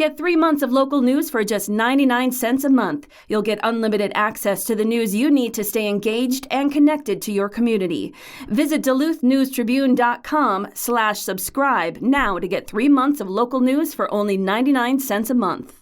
Get 3 months of local news for just 99 cents a month. You'll get unlimited access to the news you need to stay engaged and connected to your community. Visit DuluthNewsTribune.com/subscribe now to get 3 months of local news for only 99 cents a month.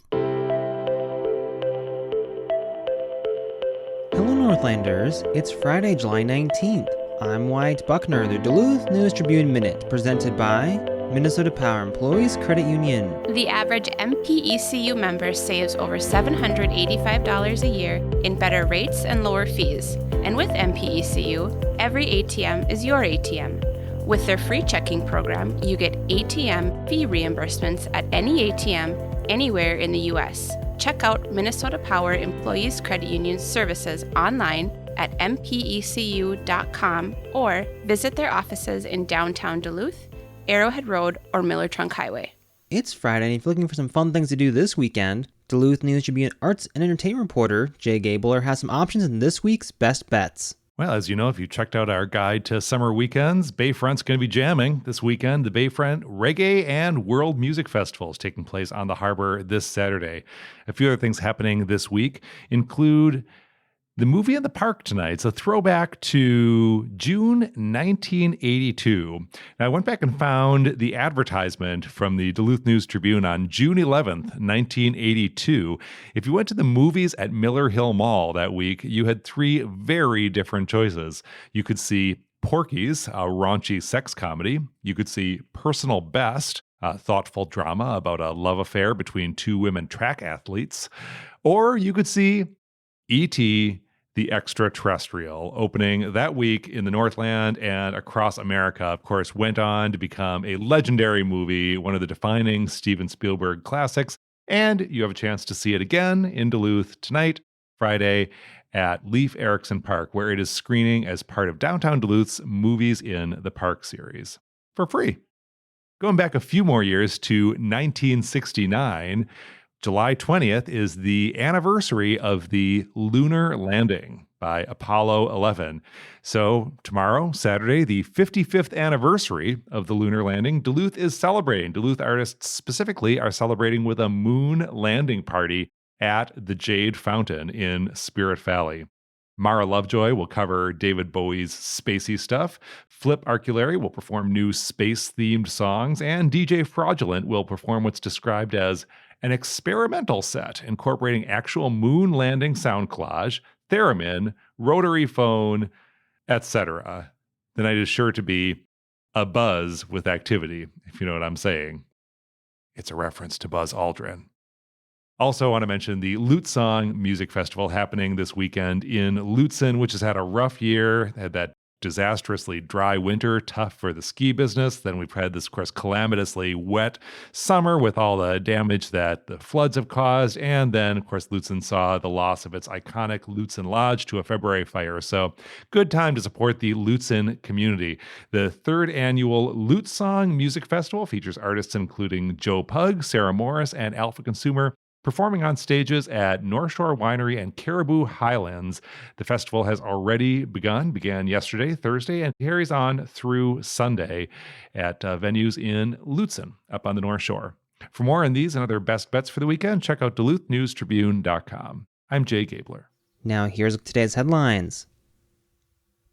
Hello, Northlanders. It's Friday, July 19th. I'm Wyatt Buckner, the Duluth News Tribune Minute, presented by Minnesota Power Employees Credit Union. The average MPECU member saves over $785 a year in better rates and lower fees. And with MPECU, every ATM is your ATM. With their free checking program, you get ATM fee reimbursements at any ATM anywhere in the U.S. Check out Minnesota Power Employees Credit Union's services online at mpecu.com or visit their offices in downtown Duluth, Arrowhead Road, or Miller Trunk Highway. It's Friday, and if you're looking for some fun things to do this weekend, Duluth News Tribune arts and entertainment reporter Jay Gabler has some options in this week's Best Bets. Well, as you know, if you checked out our guide to summer weekends, Bayfront's going to be jamming this weekend. The Bayfront Reggae and World Music Festival is taking place on the harbor this Saturday. A few other things happening this week include the movie in the park tonight. It's a throwback to June 1982. Now, I went back and found the advertisement from the Duluth News Tribune on June 11th, 1982. If you went to the movies at Miller Hill Mall that week, you had 3 very different choices. You could see Porky's, a raunchy sex comedy. You could see Personal Best, a thoughtful drama about a love affair between 2 women track athletes. Or you could see E.T., the Extraterrestrial, opening that week in the Northland and across America. Of course, went on to become a legendary movie, one of the defining Steven Spielberg classics. And you have a chance to see it again in Duluth tonight, Friday, at Leif Erikson Park, where it is screening as part of Downtown Duluth's Movies in the Park series for free. Going back a few more years to 1969, July 20th is the anniversary of the lunar landing by Apollo 11. So tomorrow, Saturday, the 55th anniversary of the lunar landing, Duluth is celebrating. Duluth artists specifically are celebrating with a moon landing party at the Jade Fountain in Spirit Valley. Mara Lovejoy will cover David Bowie's spacey stuff. Flip Arculari will perform new space-themed songs, and DJ Fraudulent will perform what's described as an experimental set incorporating actual moon landing sound collage, theremin, rotary phone, etc. The night is sure to be a buzz with activity, if you know what I'm saying. It's a reference to Buzz Aldrin. Also, I want to mention the Lute Song Music Festival happening this weekend in Lutsen, which has had a rough year, had that disastrously dry winter, tough for the ski business. Then we've had this, of course, calamitously wet summer with all the damage that the floods have caused. And then, of course, Lutsen saw the loss of its iconic Lutsen Lodge to a February fire. So good time to support the Lutsen community. The 3rd annual Lute Song Music Festival features artists including Joe Pug, Sarah Morris, and Alpha Consumer, performing on stages at North Shore Winery and Caribou Highlands. The festival has already began yesterday, Thursday, and carries on through Sunday at venues in Lutsen, up on the North Shore. For more on these and other best bets for the weekend, check out DuluthNewsTribune.com. I'm Jay Gabler. Now here's today's headlines.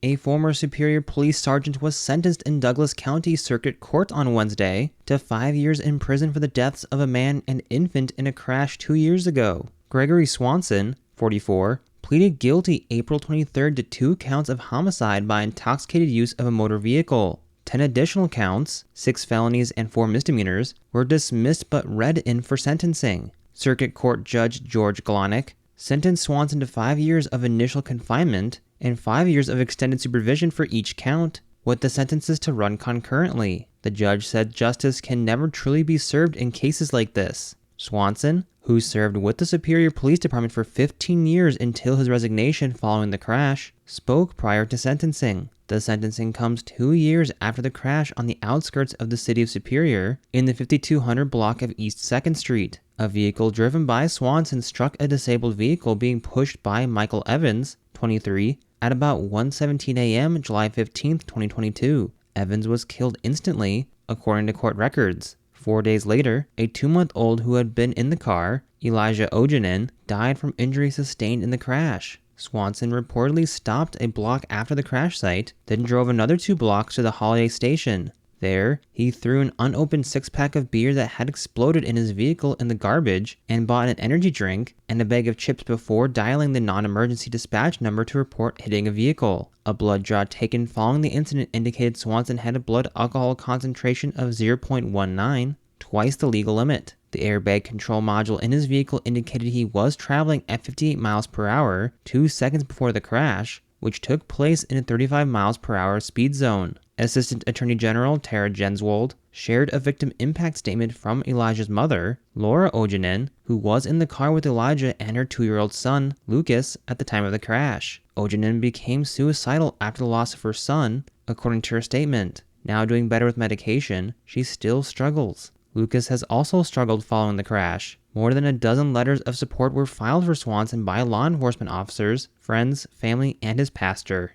A former Superior Police Sergeant was sentenced in Douglas County Circuit Court on Wednesday to 5 years in prison for the deaths of a man and infant in a crash 2 years ago. Gregory Swanson, 44, pleaded guilty April 23rd to 2 counts of homicide by intoxicated use of a motor vehicle. 10 additional counts, 6 felonies and 4 misdemeanors, were dismissed but read in for sentencing. Circuit Court Judge George Glonick sentenced Swanson to 5 years of initial confinement and 5 years of extended supervision for each count, with the sentences to run concurrently. The judge said justice can never truly be served in cases like this. Swanson, who served with the Superior Police Department for 15 years until his resignation following the crash, spoke prior to sentencing. The sentencing comes 2 years after the crash on the outskirts of the city of Superior in the 5200 block of East 2nd Street. A vehicle driven by Swanson struck a disabled vehicle being pushed by Michael Evans, 23, at about 1:17 a.m. July 15, 2022. Evans was killed instantly, according to court records. 4 days later, a 2-month-old who had been in the car, Elijah Ojanen, died from injuries sustained in the crash. Swanson reportedly stopped a block after the crash site, then drove another 2 blocks to the Holiday Station. There, he threw an unopened 6-pack of beer that had exploded in his vehicle in the garbage and bought an energy drink and a bag of chips before dialing the non-emergency dispatch number to report hitting a vehicle. A blood draw taken following the incident indicated Swanson had a blood alcohol concentration of 0.19, twice the legal limit. The airbag control module in his vehicle indicated he was traveling at 58 miles per hour 2 seconds before the crash, which took place in a 35 miles per hour speed zone. Assistant Attorney General Tara Jenswold shared a victim impact statement from Elijah's mother, Laura Ojanen, who was in the car with Elijah and her 2-year-old son, Lucas, at the time of the crash. Ojanen became suicidal after the loss of her son, according to her statement. Now doing better with medication, she still struggles. Lucas has also struggled following the crash. More than a dozen letters of support were filed for Swanson by law enforcement officers, friends, family, and his pastor.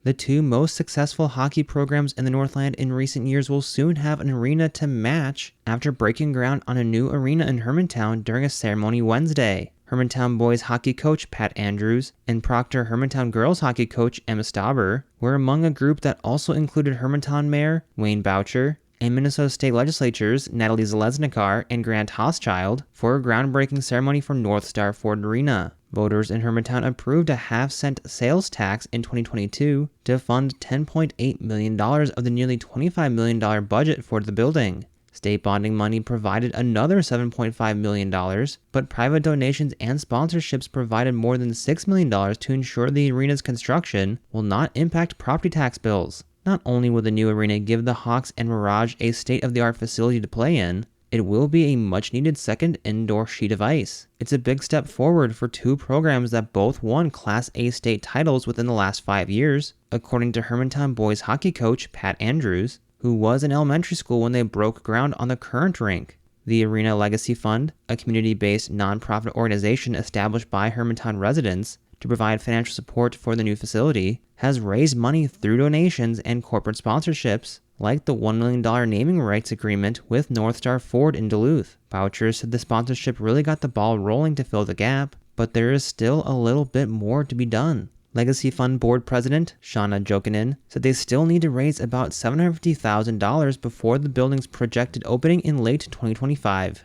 The 2 most successful hockey programs in the Northland in recent years will soon have an arena to match after breaking ground on a new arena in Hermantown during a ceremony Wednesday. Hermantown boys hockey coach Pat Andrews and Proctor Hermantown girls hockey coach Emma Stauber were among a group that also included Hermantown Mayor Wayne Boucher and Minnesota State Legislatures Natalie Zalesnikar and Grant Hochschild for a groundbreaking ceremony for North Star Ford Arena. Voters in Hermantown approved a half-cent sales tax in 2022 to fund $10.8 million of the nearly $25 million budget for the building. State bonding money provided another $7.5 million, but private donations and sponsorships provided more than $6 million to ensure the arena's construction will not impact property tax bills. Not only will the new arena give the Hawks and Mirage a state-of-the-art facility to play in, it will be a much-needed second indoor sheet of ice. It's a big step forward for 2 programs that both won Class A state titles within the last 5 years, according to Hermantown boys hockey coach Pat Andrews, who was in elementary school when they broke ground on the current rink. The Arena Legacy Fund, a community-based nonprofit organization established by Hermantown residents to provide financial support for the new facility, has raised money through donations and corporate sponsorships, like the $1 million naming rights agreement with North Star Ford in Duluth. Boucher said the sponsorship really got the ball rolling to fill the gap, but there is still a little bit more to be done. Legacy Fund Board President Shauna Jokinen said they still need to raise about $750,000 before the building's projected opening in late 2025.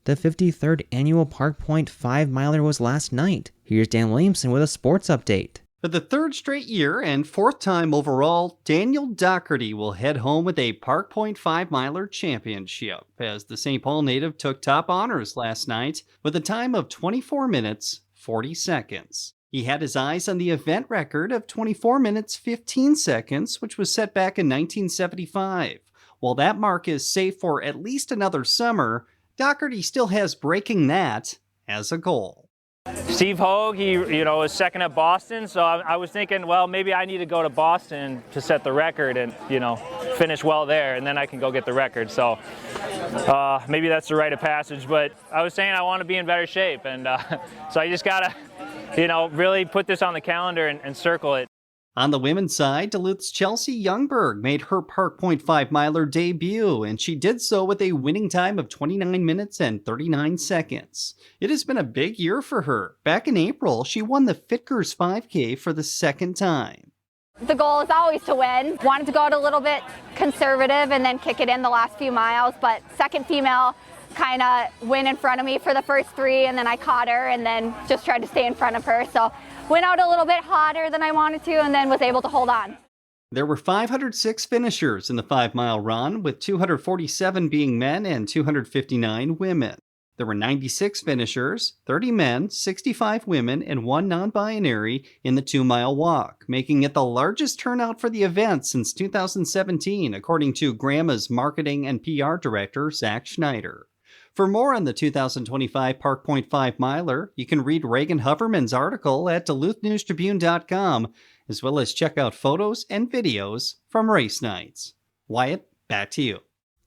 The 53rd annual Park Point 5-miler was last night. Here's Dan Williamson with a sports update. For the 3rd straight year and 4th time overall, Daniel Doherty will head home with a Park Point 5-miler championship, as the St. Paul native took top honors last night with a time of 24 minutes, 40 seconds. He had his eyes on the event record of 24 minutes, 15 seconds, which was set back in 1975. While that mark is safe for at least another summer, Doherty still has breaking that as a goal. Steve Hogue, he was second at Boston, so I was thinking, well, maybe I need to go to Boston to set the record and, finish well there, and then I can go get the record. So maybe that's the rite of passage, but I was saying I want to be in better shape, and so I just got to, really put this on the calendar and circle it. On the women's side, Duluth's Chelsea Youngberg made her Park Point 5-miler debut, and she did so with a winning time of 29 minutes and 39 seconds. It has been a big year for her. Back in April, she won the Fitgers 5K for the 2nd time. The goal is always to win. Wanted to go out a little bit conservative and then kick it in the last few miles, but second female kind of went in front of me for the first 3, and then I caught her and then just tried to stay in front of her. So went out a little bit hotter than I wanted to and then was able to hold on. There were 506 finishers in the 5-mile run, with 247 being men and 259 women. There were 96 finishers, 30 men, 65 women, and 1 non-binary in the 2-mile walk, making it the largest turnout for the event since 2017, according to Grandma's marketing and PR director, Zach Schneider. For more on the 2025 Park Point 5-miler, you can read Reagan Hoverman's article at DuluthNewsTribune.com, as well as check out photos and videos from race nights. Wyatt, back to you.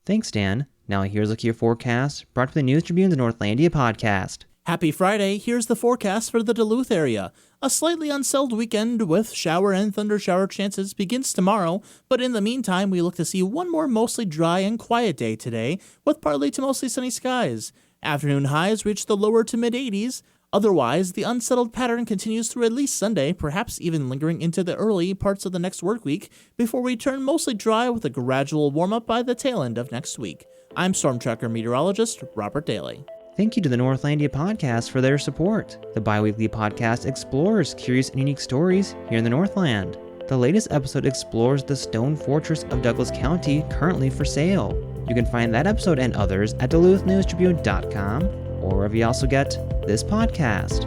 Thanks, Dan. Now here's a look at your forecast, brought to the News Tribune's Northlandia podcast. Happy Friday, here's the forecast for the Duluth area. A slightly unsettled weekend with shower and thunder shower chances begins tomorrow, but in the meantime we look to see one more mostly dry and quiet day today, with partly to mostly sunny skies. Afternoon highs reach the lower to mid-80s. Otherwise, the unsettled pattern continues through at least Sunday, perhaps even lingering into the early parts of the next work week, before we turn mostly dry with a gradual warm-up by the tail end of next week. I'm Storm Tracker meteorologist Robert Daly. Thank you to the Northlandia podcast for their support. The bi-weekly podcast explores curious and unique stories here in the Northland. The latest episode explores the stone fortress of Douglas County, currently for sale. You can find that episode and others at DuluthNewsTribune.com, or wherever you also get this podcast.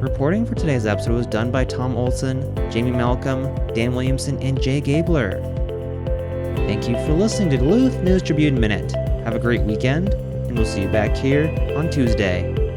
Reporting for today's episode was done by Tom Olson, Jamie Malcolm, Dan Williamson, and Jay Gabler. Thank you for listening to Duluth News Tribune Minute. Have a great weekend, and we'll see you back here on Tuesday.